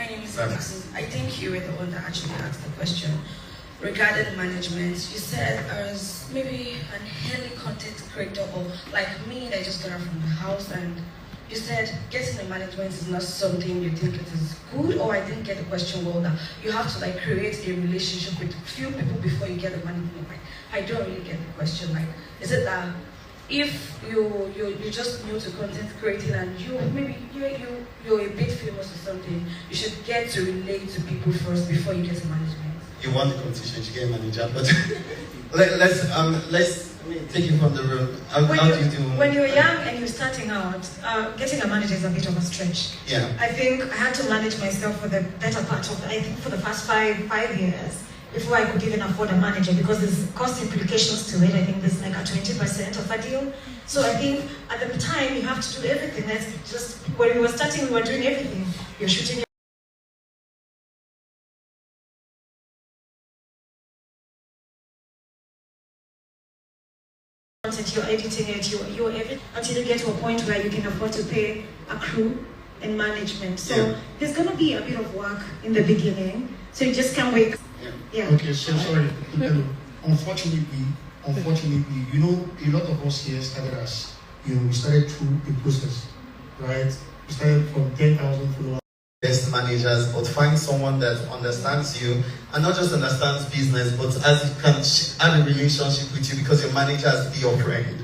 My name is Imisi. I think you were the one that actually asked the question regarding management. You said as maybe an early content creator or like me that just got out from the house, and you said getting the management is not something you think it is good, or I didn't get the question well, that you have to like create a relationship with few people before you get the management. Like, I don't really get the question. Like, is it that if you're just new to content creating and you're a bit famous or something, you should get to relate to people first before you get to management? You want the competition, you get a manager, but let's take it from the room. How do you do? When you're young and you're starting out, getting a manager is a bit of a stretch. Yeah. I think I had to manage myself for the better part of, I think, for the first five years before I could even afford a manager, because there's cost implications to it. I think there's like a 20% of a deal. So I think at the time you have to do everything. That's just, when we were starting, we were doing everything. You're shooting content, you're editing it, you're everything, until you get to a point where you can afford to pay a crew and management. So there's going to be a bit of work in the beginning. So you just can't wait. Yeah. Okay, so sorry. Unfortunately, you know, a lot of us here started as, you know, we started through the process, right? We started from 10,000 followers. Best managers, but find someone that understands you and not just understands business, but as you can have a relationship with you, because your manager has to be your friend.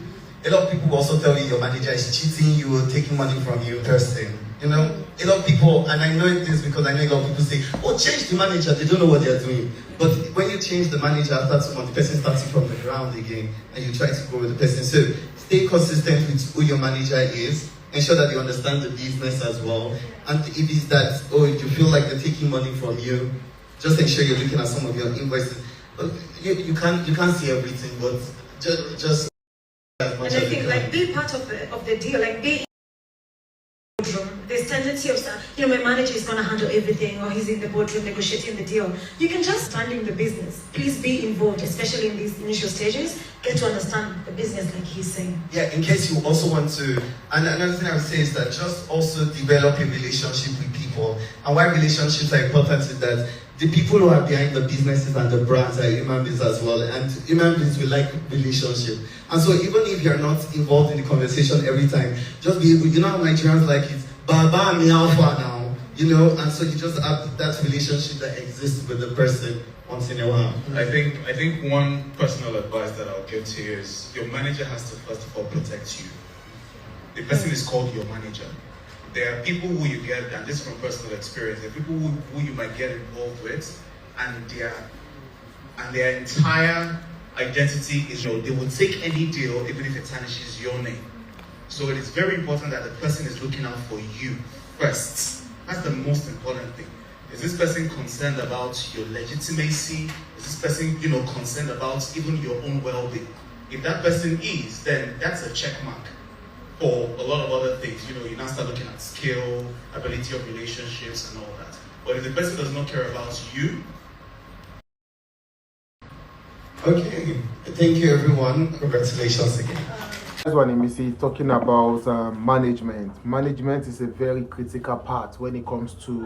A lot of people also tell you your manager is cheating you or taking money from you. Interesting. You know, a lot of people, and I know this because I know a lot of people say, oh, change the manager, they don't know what they're doing. But when you change the manager after 2 months, the person starts you from the ground again, and you try to go with the person. So stay consistent with who your manager is. Ensure that you understand the business as well. And if it's that, oh, you feel like they're taking money from you, just ensure you're looking at some of your invoices. You can't see everything, but just as much and as I think you can. like be part of the deal, like be in the boardroom. There's tendency of, you know, my manager is going to handle everything, or he's in the boardroom negotiating the deal. You can just handle the business. Please be involved, especially in these initial stages. Get to understand the business, like he's saying. Yeah, in case you also want to, and another thing I would say is that just also develop a relationship with people. And why relationships are important is that the people who are behind the businesses and the brands are human beings as well, and human beings will like relationship. And so even if you're not involved in the conversation every time, just be able, you know how Nigerians like it, Baba me alpha now, you know, and so you just have that relationship that exists with the person once in a while. I think one personal advice that I'll give to you is your manager has to first of all protect you. The person is called your manager. There are people who you get, and this is from personal experience, there are people who you might get involved with, and their entire identity is they will take any deal even if it tarnishes your name. So it is very important that the person is looking out for you first. That's the most important thing. Is this person concerned about your legitimacy? Is this person, you know, concerned about even your own well-being? If that person is, then that's a check mark for a lot of other things. You know, you now start looking at skill, ability of relationships, and all that. But if the person does not care about you. Okay, thank you everyone. Congratulations again. This one, Imisi, talking about management. Management is a very critical part when it comes to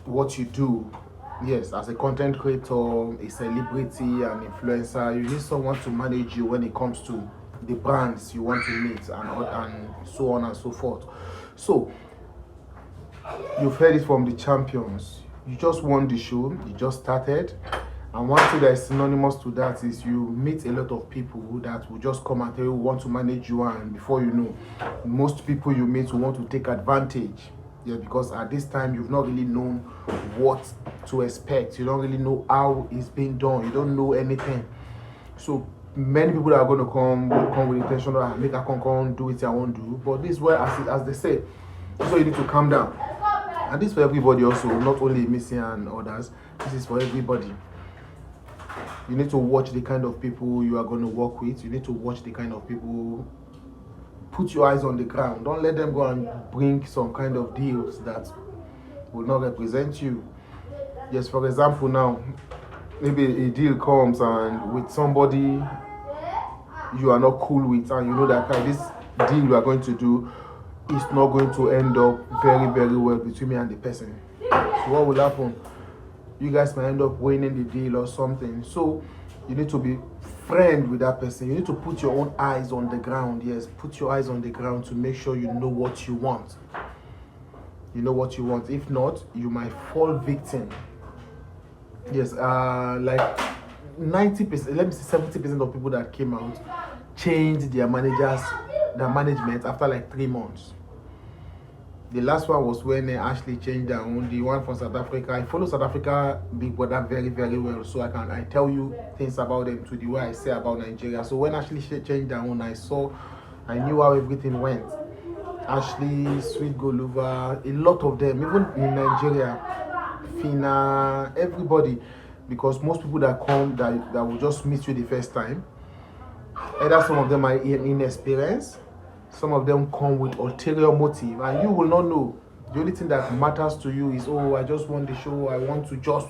what you do. Yes, as a content creator, a celebrity, an influencer, you need someone to manage you when it comes to the brands you want to meet and so on and so forth. So, you've heard it from the champions. You just won the show, you just started. And one thing that is synonymous to that is you meet a lot of people that will just come and tell you want to manage you, and before you know, most people you meet will want to take advantage. Yeah, because at this time you've not really known what to expect. You don't really know how it's being done. You don't know anything. So many people that are going to come will come with intention that make a come do it I won't do. But this is where, as they say, so you need to calm down. And this is for everybody also, not only Imisi and others. This is for everybody. You need to watch the kind of people you are going to work with. You need to watch the kind of people. Put your eyes on the ground. Don't let them go and bring some kind of deals that will not represent you. Yes, for example, now, maybe a deal comes and with somebody you are not cool with, and you know that this deal you are going to do it's not going to end up very, very well between me and the person. So what will happen? You guys might end up winning the deal or something. So you need to be friend with that person. You need to put your own eyes on the ground. Yes, put your eyes on the ground to make sure you know what you want. You know what you want. If not, you might fall victim. Yes, like 90%, let me say 70% of people that came out changed their management after like 3 months. The last one was when Ashley changed their own, the one from South Africa. I follow South Africa Big Brother very, very well, so I tell you things about them to the way I say about Nigeria. So when Ashley changed their own, I knew how everything went. Ashley, Sweet Goluva, a lot of them, even in Nigeria, Fina, everybody, because most people that come that will just meet you the first time, either some of them are inexperienced, some of them come with ulterior motive, and you will not know. The only thing that matters to you is, oh, I just want the show, I want to just,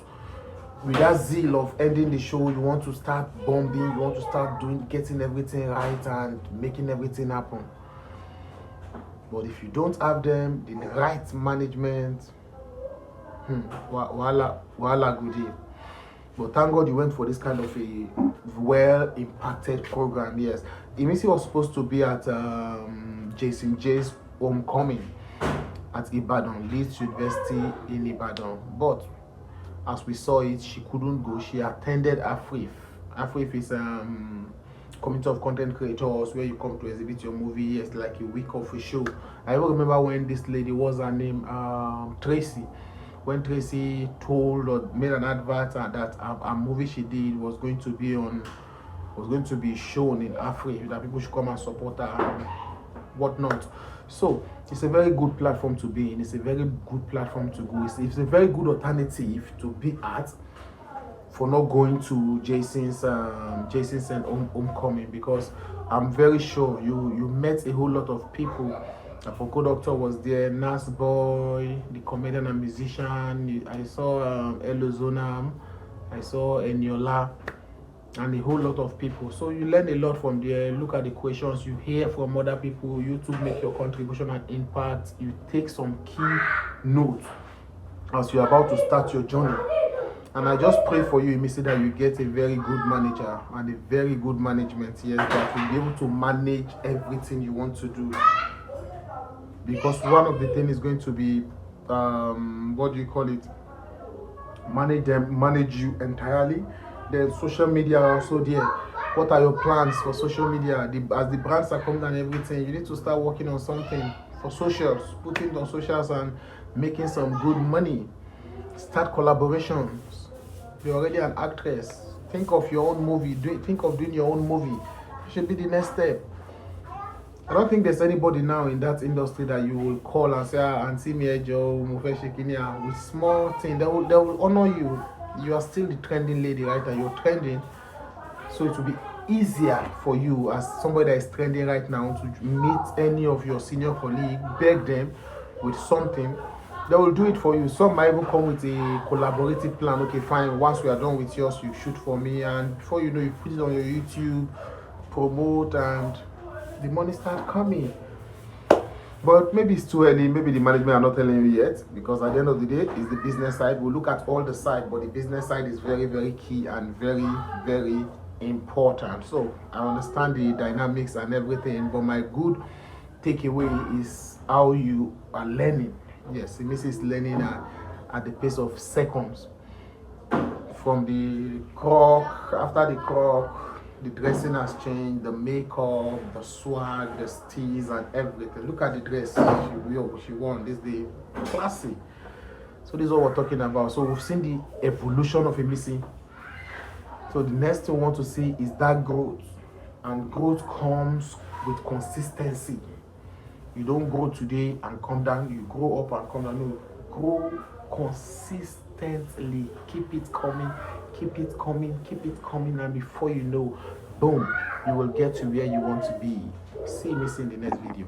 with that zeal of ending the show, you want to start bombing, you want to start getting everything right and making everything happen. But if you don't have them, the right management, voila, good day. But thank God you went for this kind of a well-impacted program. Yes, Imisi was supposed to be at Jason J's homecoming at Ibadan, Leeds University in Ibadan. But as we saw it, she couldn't go. She attended AFRIF. AFRIF is community of content creators where you come to exhibit your movie. It's like a week of a show. I even remember when this lady, was her name, Tracy, when Tracy told or made an advert that a movie she did was going to be shown in Africa, that people should come and support her and whatnot. So it's a very good platform to be in. It's a very good platform to go. It's a very good alternative to be at for not going to Jason's homecoming, because I'm very sure you met a whole lot of people. Afoko Doctor was there, Nas Boy, the comedian and musician. I saw Elozonam, I saw Eniola, and a whole lot of people. So you learn a lot from there. Look at the questions, you hear from other people, you too make your contribution and impact. You take some key notes as you're about to start your journey. And I just pray for you, Imisi, that you get a very good manager and a very good management, yes, that will be able to manage everything you want to do. Because one of the things is going to be, manage you entirely. Then social media are also there. What are your plans for social media? As the brands are coming and everything, you need to start working on something for socials, putting it on socials and making some good money. Start collaborations. You're already an actress. Think of your own movie. Think of doing your own movie. It should be the next step. I don't think there's anybody now in that industry that you will call and say, Auntie Miejo, Mufe Shekinia, with small thing. They will honor you. You are still the trending lady, right? And you're trending. So it will be easier for you as somebody that is trending right now to meet any of your senior colleagues, beg them with something. They will do it for you. Some might even come with a collaborative plan. Okay, fine. Once we are done with yours, you shoot for me, and before you know, you put it on your YouTube, promote, and the money start coming. But maybe it's too early. Maybe the management are not telling you yet, because at the end of the day, it's the business side. We'll look at all the side, but the business side is very, very key and very, very important. So I understand the dynamics and everything, but my good takeaway is how you are learning. Yes, Imisi is learning at the pace of seconds. From the croc, after the croc, the dressing has changed, the makeup, the swag, the steez and everything. Look at the dress she won this day. Classy. So this is what we're talking about. So we've seen the evolution of Imisi. So the next thing we want to see is that growth. And growth comes with consistency. You don't grow today and come down. You grow up and come down. No, grow consistently. Keep it coming. Keep it coming. Keep it coming. And before you know, boom, you will get to where you want to be. See me in the next video.